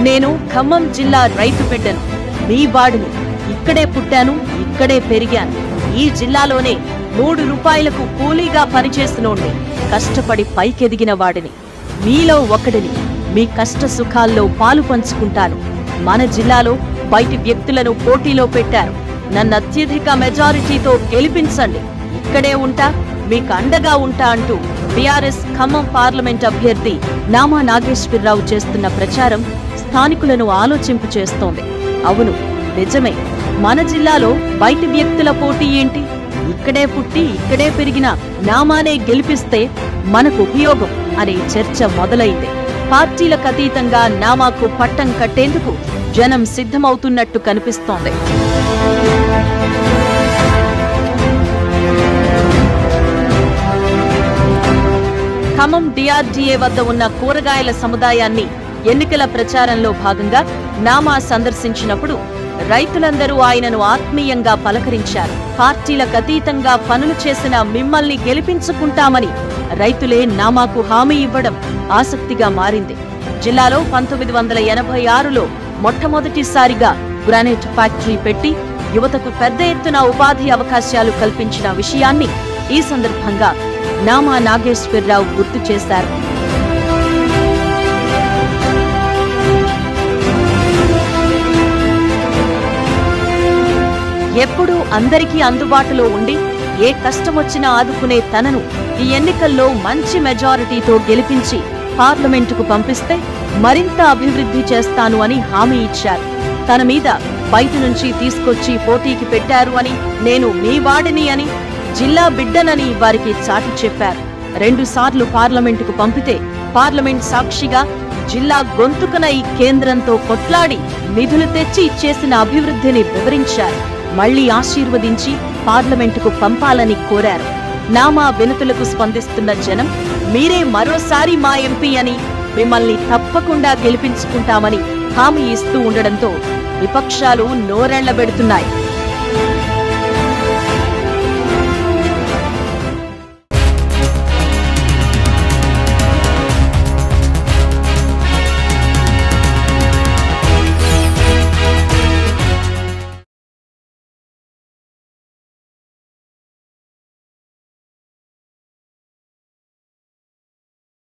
నేను ఖమ్మం జిల్లా రైతు బిడ్డను, మీ వాడిని. ఇక్కడే పుట్టాను, ఇక్కడే పెరిగాను. ఈ జిల్లాలోనే 3 రూపాయలకు కూలీగా పనిచేస్తున్నోండి. కష్టపడి పైకెదిగిన వాడిని, మీలో ఒకడిని. మీ కష్ట సుఖాల్లో పాలు పంచుకుంటాను. మన జిల్లాలో బయటి వ్యక్తులను పోటీలో పెట్టారు. నన్ను అత్యధిక మెజారిటీతో గెలిపించండి. ఇక్కడే ఉంటా, మీకు అండగా ఉంటా అంటూ టీఆర్ఎస్ ఖమ్మం పార్లమెంట్ అభ్యర్థి నామా నాగేశ్వరరావు చేస్తున్న ప్రచారం స్థానికులను ఆలోచింపు చేస్తోంది. అవును, నిజమే. మన జిల్లాలో బయటి వ్యక్తుల పోటీ ఏంటి? ఇక్కడే పుట్టి ఇక్కడే పెరిగిన నామానే గెలిపిస్తే మనకు ఉపయోగం అనే చర్చ మొదలైంది. పార్టీలకు అతీతంగా నామాకు పట్టం కట్టేందుకు జనం సిద్ధమవుతున్నట్టు కనిపిస్తోంది. ఖమ్మం డిఆర్డీఏ వద్ద ఉన్న కూరగాయల సముదాయాన్ని ఎన్నికల ప్రచారంలో భాగంగా నామా సందర్శించినప్పుడు రైతులందరూ ఆయనను ఆత్మీయంగా పలకరించారు. పార్టీలకు అతీతంగా పనులు చేసిన మిమ్మల్ని గెలిపించుకుంటామని రైతులే నామాకు హామీ ఇవ్వడం ఆసక్తిగా మారింది. జిల్లాలో 1986లో మొట్టమొదటిసారిగా గ్రానైట్ ఫ్యాక్టరీ పెట్టి యువతకు పెద్ద ఎత్తున ఉపాధి అవకాశాలు కల్పించిన విషయాన్ని ఈ సందర్భంగా నామా నాగేశ్వరరావు గుర్తు చేశారు. ఎప్పుడూ అందరికీ అందుబాటులో ఉండి ఏ కష్టమొచ్చినా ఆదుకునే తనను ఈ ఎన్నికల్లో మంచి మెజారిటీతో గెలిపించి పార్లమెంటుకు పంపిస్తే మరింత అభివృద్ధి చేస్తాను అని హామీ ఇచ్చారు. తన మీద బయట నుంచి తీసుకొచ్చి పోటీకి పెట్టారు అని, నేను మీ వాడిని అని, జిల్లా బిడ్డనని వారికి చాటి చెప్పారు. 2 సార్లు పార్లమెంటుకు పంపితే పార్లమెంట్ సాక్షిగా జిల్లా గొంతుకన ఈ కేంద్రంతో కొట్లాడి నిధులు తెచ్చి చేసిన అభివృద్ధిని వివరించారు. మళ్లీ ఆశీర్వదించి పార్లమెంటుకు పంపాలని కోరారు. నామా వినతులకు స్పందిస్తున్న జనం మీరే మరోసారి మా ఎంపీ అని, మిమ్మల్ని తప్పకుండా గెలిపించుకుంటామని హామీ ఇస్తూ ఉండడంతో విపక్షాలు నోరెళ్లబెడుతున్నాయి.